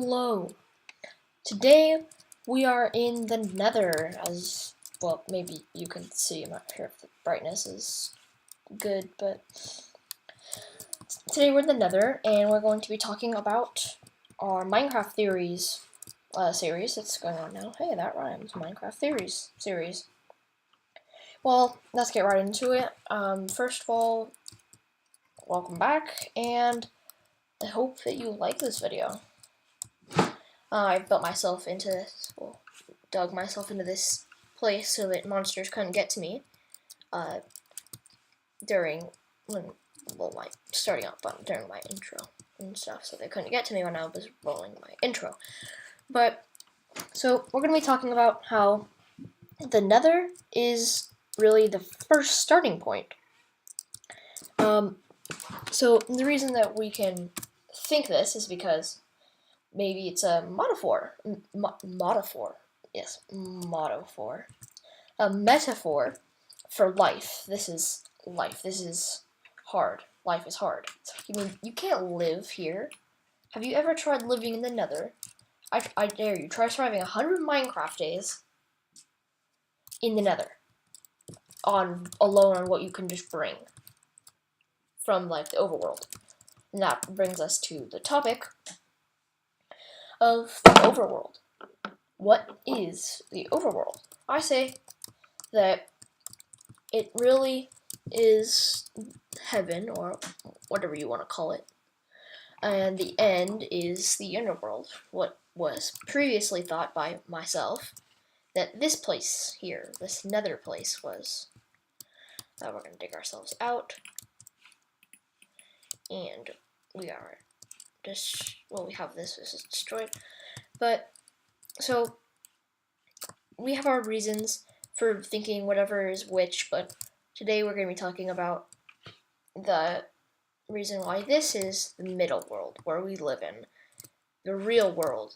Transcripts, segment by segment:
Hello. Today we are in the nether, as well, maybe you can see. I'm not sure if the brightness is good, but today we're in the nether and we're going to be talking about our Minecraft theories series that's going on now. Hey, that rhymes. Minecraft theories series. Well, let's get right into it. First of all, welcome back, and I hope that you like this video. I built myself into this, dug myself into this place so that monsters couldn't get to me during during my intro and stuff, so they couldn't get to me when I was rolling my intro. But so we're going to be talking about how the nether is really the first starting point. So the reason that we can think this is because maybe it's a metaphor. A metaphor for life. This is life. This is hard. Life is hard. I mean, you can't live here. Have you ever tried living in the nether? I dare you. Try surviving 100 Minecraft days in the nether. Alone on what you can just bring from, like, the overworld. And that brings us to the topic of the overworld. What is the overworld? I say that it really is heaven, or whatever you want to call it, and the end is the underworld. What was previously thought by myself that this place here, this nether place, was. We're going to dig ourselves out, and we are just, well, we have this is destroyed, but so we have our reasons for thinking whatever is which, but today we're going to be talking about the reason why this is the middle world, where we live in, the real world.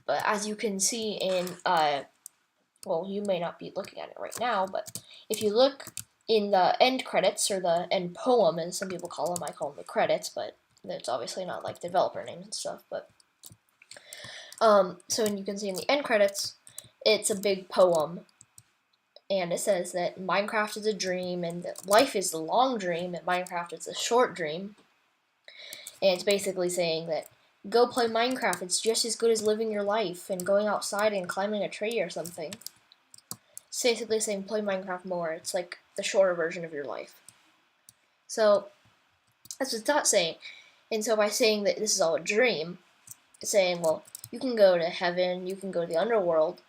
But as you can see in, well, you may not be looking at it right now, but if you look in the end credits, or the end poem, as some people call them, I call them the credits, but it's obviously not like developer names and stuff, but, so you can see in the end credits, it's a big poem, and it says that Minecraft is a dream, and that life is a long dream, and Minecraft is a short dream. And it's basically saying that go play Minecraft, it's just as good as living your life and going outside and climbing a tree or something. It's basically saying play Minecraft more. It's like the shorter version of your life. So that's what it's not saying. And so by saying that this is all a dream, it's saying, well, you can go to heaven, you can go to the underworld,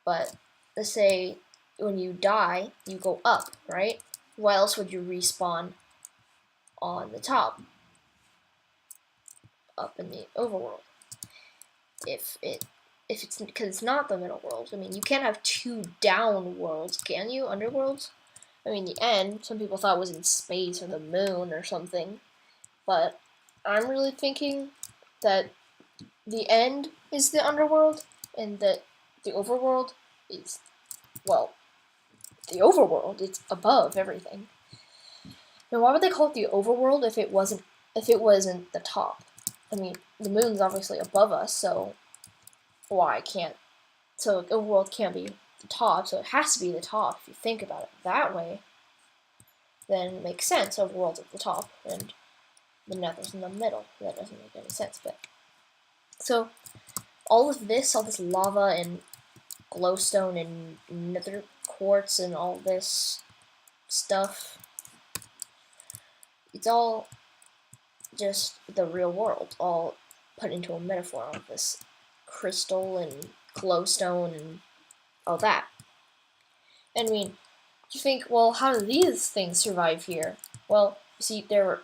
but let's say when you die, you go up, right? Why else would you respawn on the top, up in the overworld? If it's because it's not the middle world. I mean, you can't have two down worlds, can you? Underworlds. I mean, the end, some people thought was in space or the moon or something, but I'm really thinking that the end is the underworld, and that the overworld is, well, the overworld. It's above everything. Now, why would they call it the overworld if it wasn't the top? I mean, the moon's obviously above us, so so the overworld can't be the top, so it has to be the top. If you think about it that way, then it makes sense. Overworld's at the top, and the nether's in the middle. That doesn't make any sense, but so all this lava and glowstone and nether quartz and all this stuff, it's all just the real world, all put into a metaphor of this crystal and glowstone and all that. And I mean, you think, well, how do these things survive here? Well, you see, they're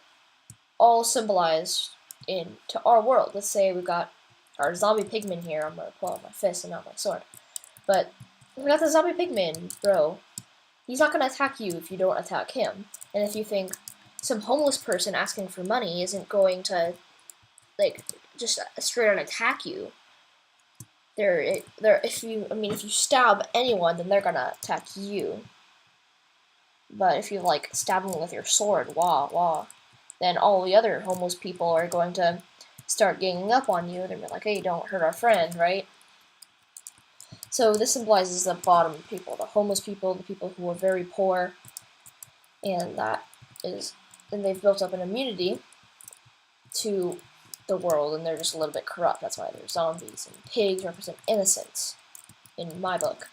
all symbolized into our world. Let's say we got our zombie pigman here. I'm gonna pull out my fist and not my sword. But we got the zombie pigman, bro. He's not gonna attack you if you don't attack him. And if you think some homeless person asking for money isn't going to, like, just straight out attack you, if you stab anyone, then they're gonna attack you. But if you, like, stab them with your sword, then all the other homeless people are going to start ganging up on you. They're like, hey, don't hurt our friend, right? So this symbolizes the bottom people, the homeless people, the people who are very poor, and they've built up an immunity to the world, and they're just a little bit corrupt. That's why they're zombies. And pigs represent innocence in my book.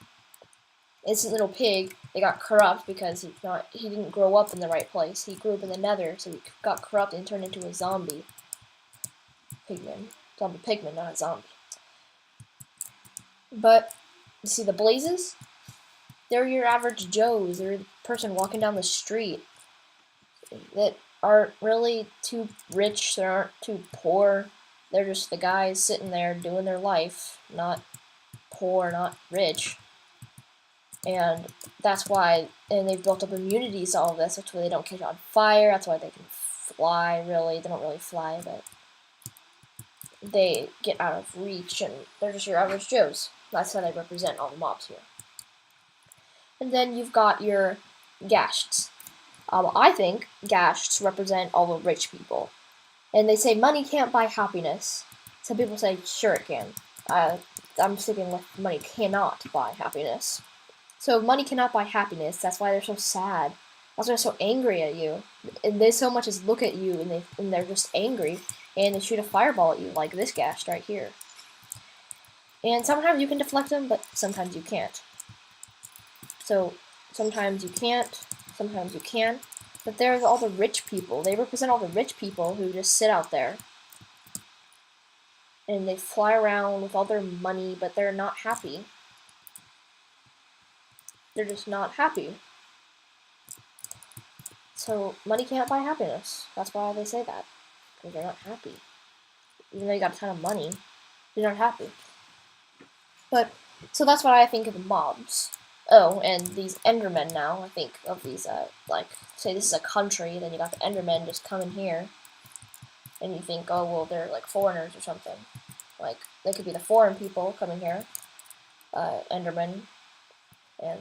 Innocent little pig, they got corrupt because he didn't grow up in the right place. He grew up in the nether, so he got corrupt and turned into a zombie pigman. Zombie pigman, not a zombie. But you see the blazes? They're your average Joes. They're the person walking down the street that aren't really too rich, they aren't too poor. They're just the guys sitting there doing their life, not poor, not rich. And that's why, and they've built up immunities to all of this. That's why they don't catch on fire. That's why they can fly, really. They don't really fly, but they get out of reach, and they're just your average Joes. That's how they represent all the mobs here. And then you've got your Gashts. I think Gashts represent all the rich people. And they say money can't buy happiness. Some people say, sure it can. I'm sticking with money cannot buy happiness. So money cannot buy happiness. That's why they're so sad. That's why they're so angry at you. And they so much as look at you and they're just angry. And they shoot a fireball at you, like this Gasht right here. And sometimes you can deflect them, but sometimes you can't. So sometimes you can't, sometimes you can. But there's all the rich people. They represent all the rich people who just sit out there. And they fly around with all their money, but they're not happy. They're just not happy. So money can't buy happiness. That's why they say that. Because they're not happy. Even though you got a ton of money, you're not happy. But, so that's what I think of the mobs. Oh, and these Endermen now, I think of these, like, say this is a country, then you got the Endermen just coming here. And you think, oh, well, they're like foreigners or something. Like, they could be the foreign people coming here. Endermen. And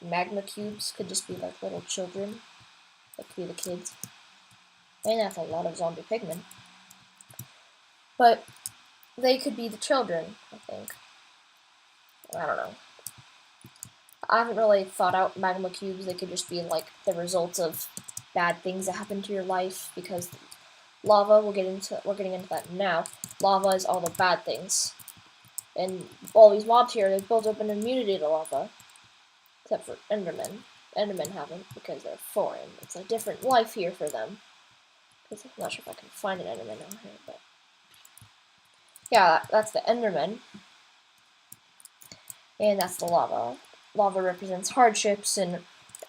magma cubes could just be like little children. That could be the kids. And that's a lot of zombie pigmen. But they could be the children, I think. I don't know. I haven't really thought out magma cubes. They could just be like the results of bad things that happen to your life, because lava, we're getting into that now. Lava is all the bad things. And all these mobs here, they've built up an immunity to lava. Except for Endermen. Endermen haven't, because they're foreign. It's a different life here for them. I'm not sure if I can find an Enderman out here, but yeah, that's the Enderman. And that's the lava. Lava represents hardships and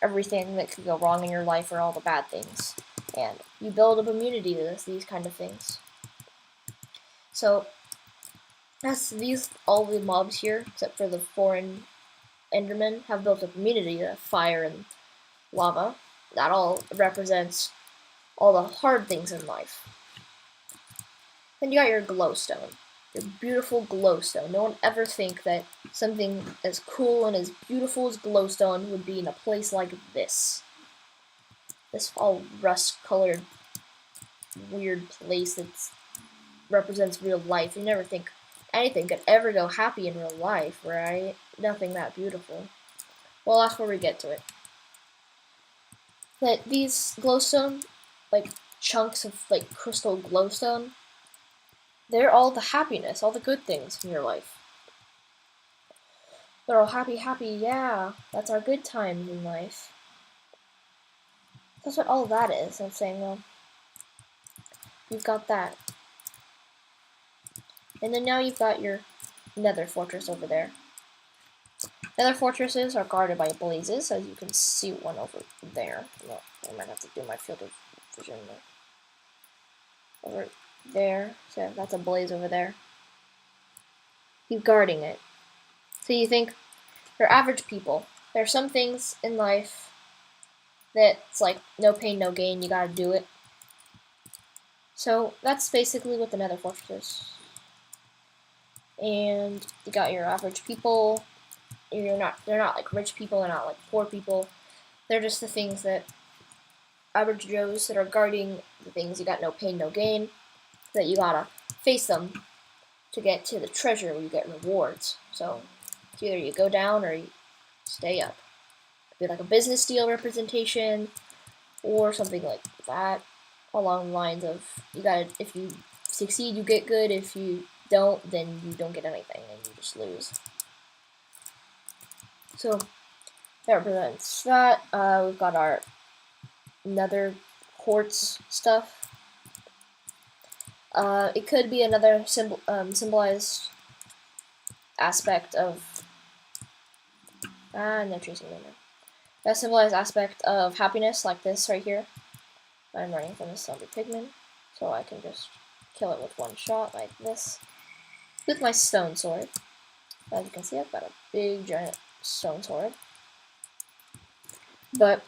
everything that could go wrong in your life, or all the bad things. And you build up immunity to these kind of things. So that's all the mobs here, except for the foreign Endermen, have built up immunity to fire and lava. That all represents all the hard things in life. Then you got your glowstone. Your beautiful glowstone. No one ever think that something as cool and as beautiful as glowstone would be in a place like this. This all rust-colored, weird place that represents real life. You never think anything could ever go happy in real life, right? Nothing that beautiful. Well, that's where we get to it. That these glowstone, like chunks of like crystal glowstone, they're all the happiness, all the good things in your life. They're all happy, yeah, that's our good times in life. That's what all that is. I'm saying, well, you've got that. And then now you've got your nether fortress over there. Nether fortresses are guarded by blazes, as you can see one over there. No, I might have to do my field of vision there. Over there, so that's a blaze over there. Keep guarding it. So you think, for average people, there are some things in life that's like no pain, no gain, you gotta do it. So that's basically what the nether fortress is. And you got your average people. They're not like rich people, they're not like poor people. They're just the things that average Joes that are guarding the things you got no pain, no gain. that you gotta face them to get to the treasure where you get rewards. So it's either you go down or you stay up. It could be like a business deal representation or something like that, along the lines of you gotta, if you succeed you get good, if you don't then you don't get anything and you just lose. So that represents that. We've got our nether quartz stuff. It could be another symbolized aspect of no tracing in there. A symbolized aspect of happiness, like this right here. I'm running from this zombie pigman, so I can just kill it with one shot like this with my stone sword. As you can see, I've got a big giant stone sword. But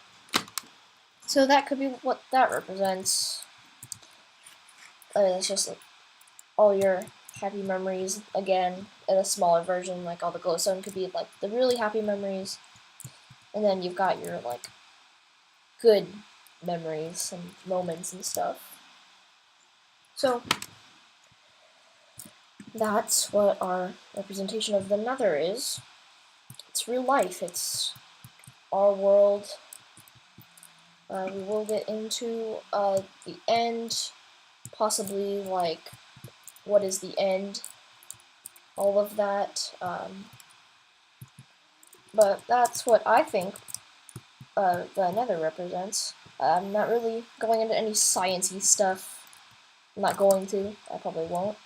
so that could be what that represents. It's just all your happy memories again in a smaller version. Like all the glowstone could be like the really happy memories, and then you've got your like good memories and moments and stuff. So that's what our representation of the nether is. It's real life. It's our world. We will get into the end, possibly like what is the end, all of that. But that's what I think the nether represents. I'm not really going into any sciencey stuff. I'm not going to. I probably won't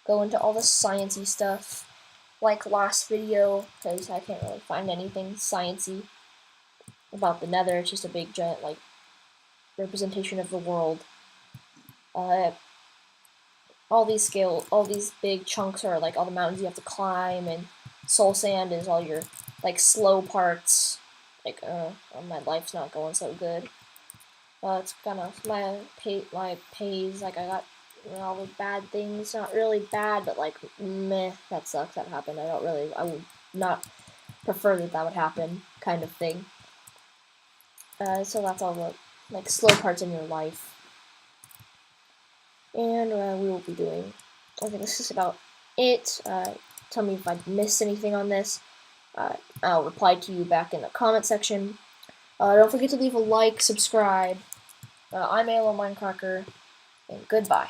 go into all the sciencey stuff like last video, because I can't really find anything sciencey about the nether. It's just a big giant like representation of the world. All these big chunks are like all the mountains you have to climb, and soul sand is all your like slow parts. Like my life's not going so good. It's kind of my pays. Like I got all the bad things. Not really bad, but like meh. That sucks. That happened. I would not prefer that would happen. Kind of thing. So that's all the like slow parts in your life. And we will be doing, I think this is about it. Tell me if I missed anything on this. I'll reply to you back in the comment section. Don't forget to leave a like, subscribe. I'm Alo Minecracker, and goodbye.